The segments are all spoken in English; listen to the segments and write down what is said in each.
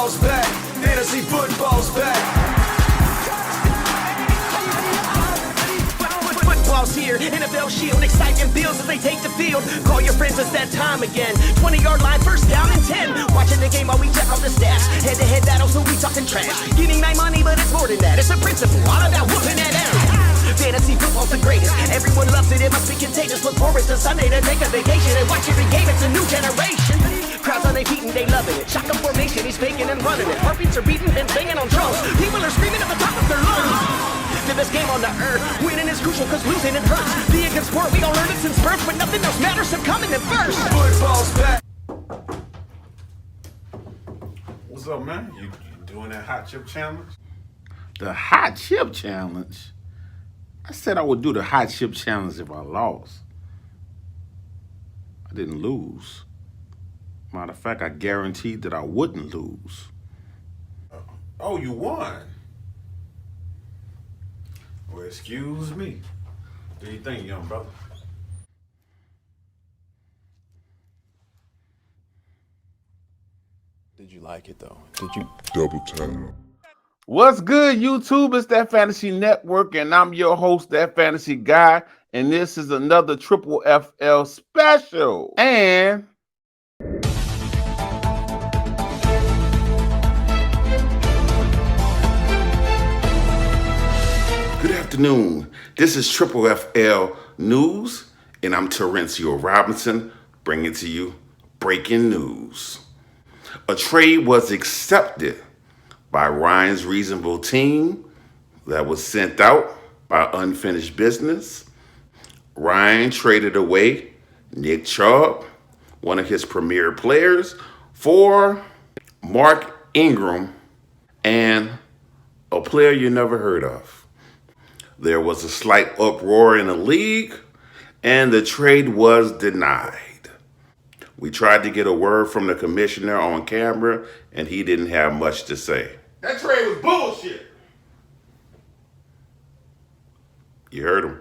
Football's back. Fantasy football's back. Football's here, NFL Shield, exciting feels as they take the field. Call your friends, it's that time again. 20-yard line, first down and 10. Watching the game while we check out the stats. Head-to-head battle, so we talking trash. Getting my money, but it's more than that. It's a principle, all about whooping that ass. Fantasy football's the greatest. Everyone loves it, it must be contagious. Look forward to Sunday to take a vacation and watch every game. It's a new generation. Crowds on their feet and they loving it. Shotgun formation, he's faking and running it. Heartbeats are beating and banging on drums. People are screaming at the top of their lungs. The best game on the earth. Winning is crucial cause losing it hurts. Be a good sport, we gon' learn it since birth. But nothing else matters, so coming in first. Football's back. What's up, man? You doing that hot chip challenge? The hot chip challenge? I said I would do the hot chip challenge if I lost. I didn't lose. Matter of fact, I guaranteed that I wouldn't lose. Oh, you won. Well, excuse me. What do you think, young brother? Did you like it though? Did you? Double time. What's good, YouTube? It's That Fantasy Network, and I'm your host, That Fantasy Guy, and this is another FFFL special. And good afternoon. This is FFFL News, and I'm Terrencio Robinson, bringing to you breaking news. A trade was accepted by Ryan's Reasonable Team that was sent out by Unfinished Business. Ryan traded away Nick Chubb, one of his premier players, for Mark Ingram and a player you never heard of. There was a slight uproar in the league, and the trade was denied. We tried to get a word from the commissioner on camera, and he didn't have much to say. That trade was bullshit. You heard him.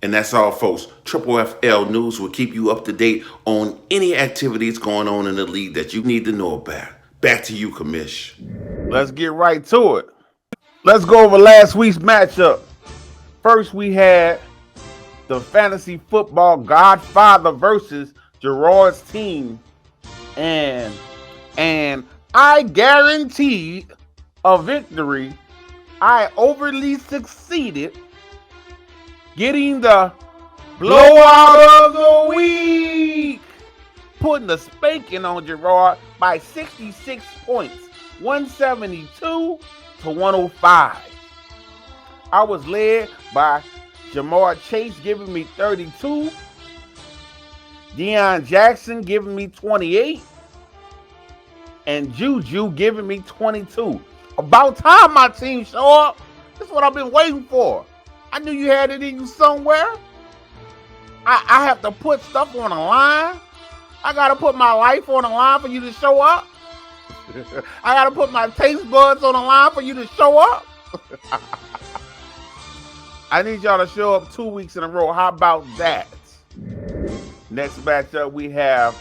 And that's all, folks. FFFL News will keep you up to date on any activities going on in the league that you need to know about. Back to you, commish. Let's get right to it. Let's go over last week's matchup. First, we had the fantasy football Godfather versus Gerard's team. And I guaranteed a victory. I overly succeeded getting the blowout of the week, putting a spanking on Gerard by 66 points, 172 to 105. I was led by Jamar Chase giving me 32, Deion Jackson giving me 28, and Juju giving me 22. About time my team show up. That's what I've been waiting for. I knew you had it in you somewhere. I have to put stuff on the line. I got to put my life on the line for you to show up. I got to put my taste buds on the line for you to show up. I need y'all to show up 2 weeks in a row. How about that? Next matchup, we have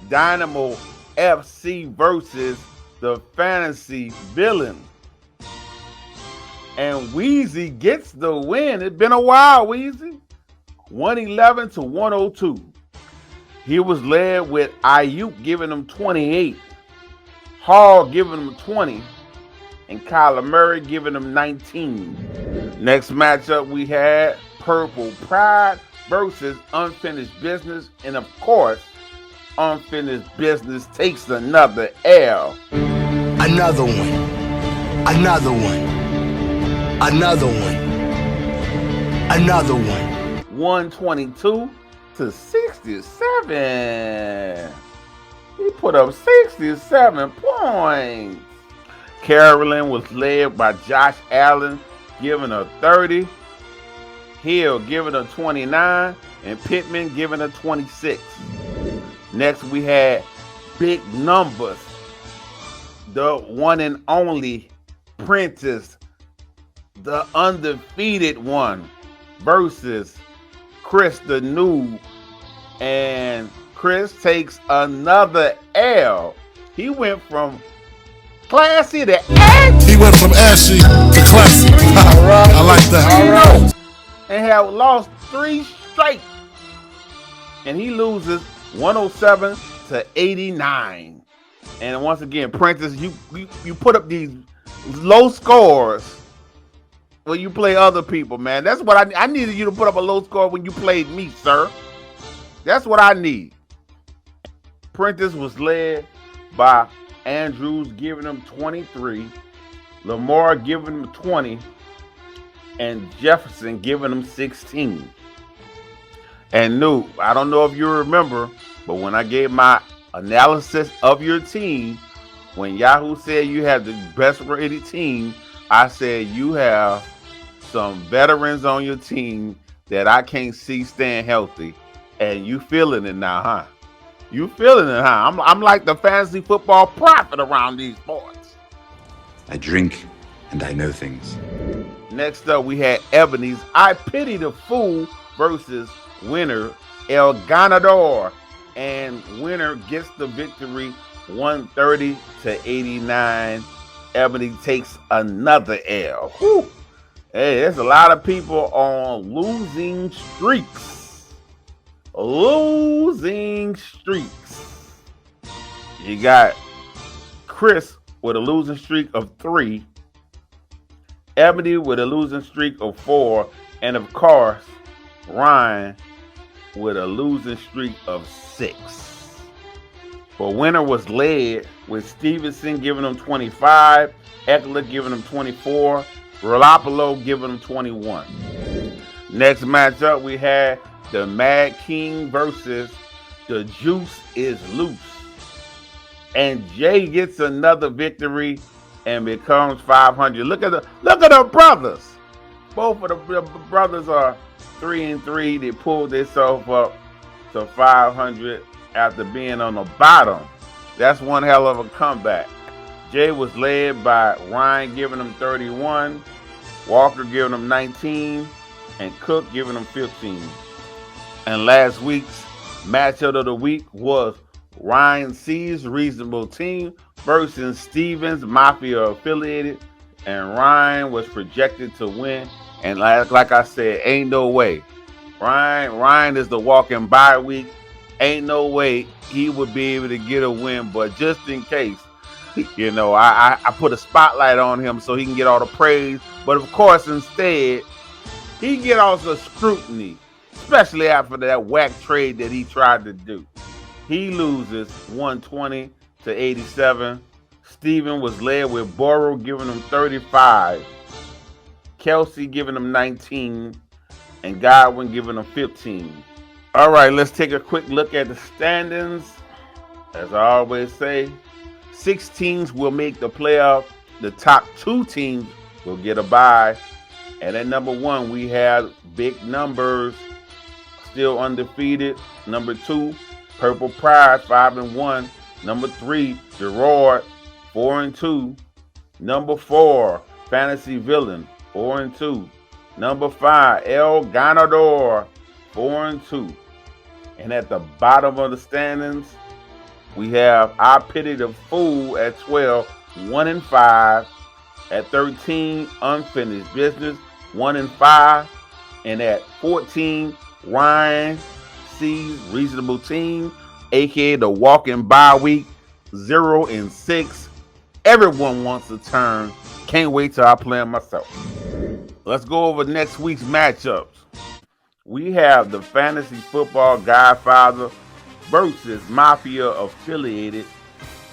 Dynamo FC versus the Fantasy Villain. And Wheezy gets the win. It's been a while, Wheezy. 111 to 102. He was led with Ayuk giving him 28, Hall giving him 20, and Kyler Murray giving him 19. Next matchup, we had Purple Pride versus Unfinished Business. And of course, Unfinished Business takes another L. Another one. Another one. Another one. Another one. 122 to 67. He put up 67 points. Carolyn was led by Josh Allen, giving her 30. Hill giving her 29. And Pittman giving her 26. Next we had Big Numbers. The one and only Prentice, the undefeated one, versus Chris the Noob. And Chris takes another L. He went from classy to ashy. He went from ashy to classy. I like that. And have lost 3 straight. And he loses 107 to 89. And once again, Prentice, you put up these low scores when you play other people, man. That's what I needed you to put up a low score when you played me, sir. That's what I need. Prentice was led by Andrews giving him 23, Lamar giving him 20, and Jefferson giving him 16. And New, I don't know if you remember, but when I gave my analysis of your team, when Yahoo said you had the best rated team, I said you have some veterans on your team that I can't see staying healthy. And you feeling it now, huh? You feeling it, huh? I'm like the fantasy football prophet around these sports. I drink and I know things. Next up, we had Ebony's I Pity the Fool versus winner El Ganador. And winner gets the victory 130 to 89. Ebony takes another L. Whew. Hey, there's a lot of people on losing streaks. Losing streaks. You got Chris with a losing streak of 3. Ebony with a losing streak of 4. And of course, Ryan with a losing streak of 6. But winner was led with Stevenson giving him 25, Eckler giving him 24, Rolopolo giving him 21. Next matchup, we had the Mad King versus the Juice is Loose. And Jay gets another victory and becomes 500. Look at the brothers. Both of the brothers are 3-3. They pulled themselves up to 500 after being on the bottom. That's one hell of a comeback. Jay was led by Ryan giving him 31, Walker giving him 19, and Cook giving him 15. And last week's matchup of the week was Ryan C's Reasonable Team versus Stevens Mafia Affiliated. And Ryan was projected to win. And like I said, ain't no way. Ryan is the walking bye week. Ain't no way he would be able to get a win. But just in case, you know, I put a spotlight on him so he can get all the praise. But of course, instead, he get all the scrutiny, especially after that whack trade that he tried to do. He loses 120 to 87. Steven was led with Borrow giving him 35, Kelsey giving him 19, and Godwin giving him 15. All right, let's take a quick look at the standings. As I always say, 6 teams will make the playoff. The top 2 teams will get a bye. And at number 1, we have Big Numbers, still undefeated. Number 2, Purple Pride, 5-1. Number 3, Gerard, 4-2. Number 4, Fantasy Villain, 4-2. Number 5, El Ganador, 4-2. And at the bottom of the standings, we have I Pity the Fool at 12, 1-5. At 13, Unfinished Business, 1-5. And at 14, Ryan C's Reasonable Team, aka the Walking Bye Week, 0-6. Everyone wants a turn. Can't wait till I play them myself. Let's go over next week's matchups. We have the Fantasy Football Godfather versus Mafia Affiliated,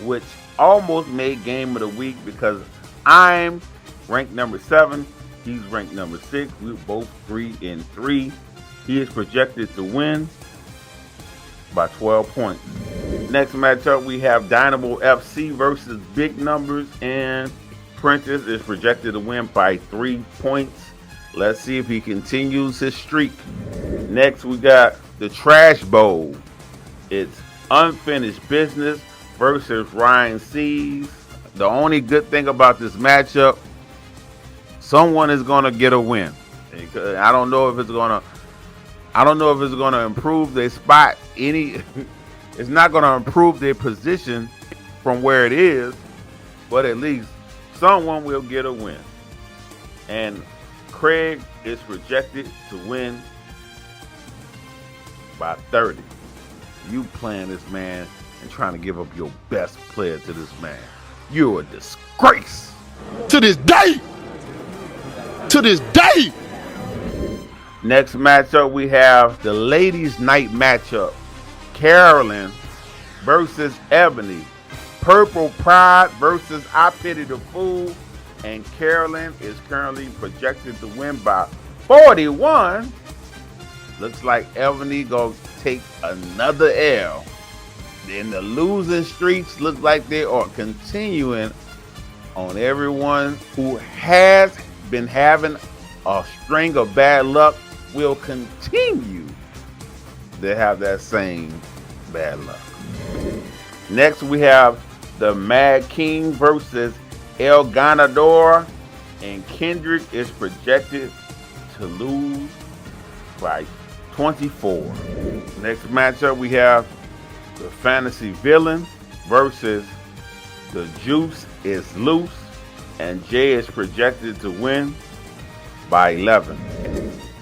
which almost made Game of the Week because I'm ranked number 7. He's ranked number 6. We're both 3-3. He is projected to win by 12 points. Next matchup, we have Dynamo FC versus Big Numbers, and Prentice is projected to win by 3 points. Let's see if he continues his streak. Next, we got the Trash Bowl. It's Unfinished Business versus Ryan C's. The only good thing about this matchup, someone is gonna get a win. I don't know if it's gonna improve their spot any. It's not gonna improve their position from where it is, but at least someone will get a win. And Craig is projected to win by 30. You playing this man and trying to give up your best player to this man. You're a disgrace. To this day. To this day. Next matchup, we have the ladies' night matchup. Carolyn versus Ebony. Purple Pride versus I Pity the Fool. And Carolyn is currently projected to win by 41. Looks like Ebony gonna take another L. Then the losing streaks look like they are continuing on everyone who has been having a string of bad luck will continue to have that same bad luck. Next, we have the Mad King versus El Ganador, and Kendrick is projected to lose by 24. Next matchup, we have the Fantasy Villain versus the Juice is Loose, and Jay is projected to win by 11.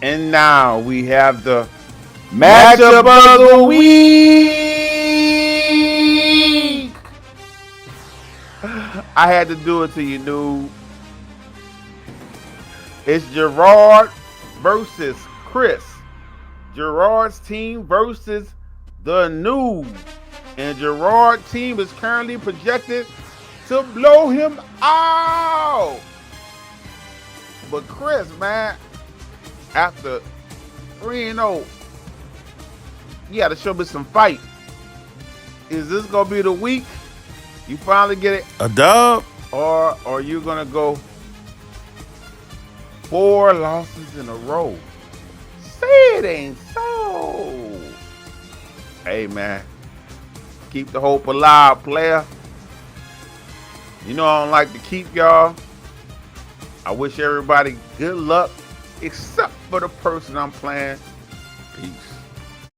And now we have the matchup of the week. I had to do it to you, noob. It's Gerard versus Chris. Gerard's team versus the noob. And Gerard's team is currently projected to blow him out. But Chris, man, after 3-0, you got to show me some fight. Is this going to be the week you finally get it? A dub? Or are you going to go 4 losses in a row? Say it ain't so. Hey, man, keep the hope alive, player. You know I don't like to keep y'all. I wish everybody good luck, except for the person I'm playing. Peace.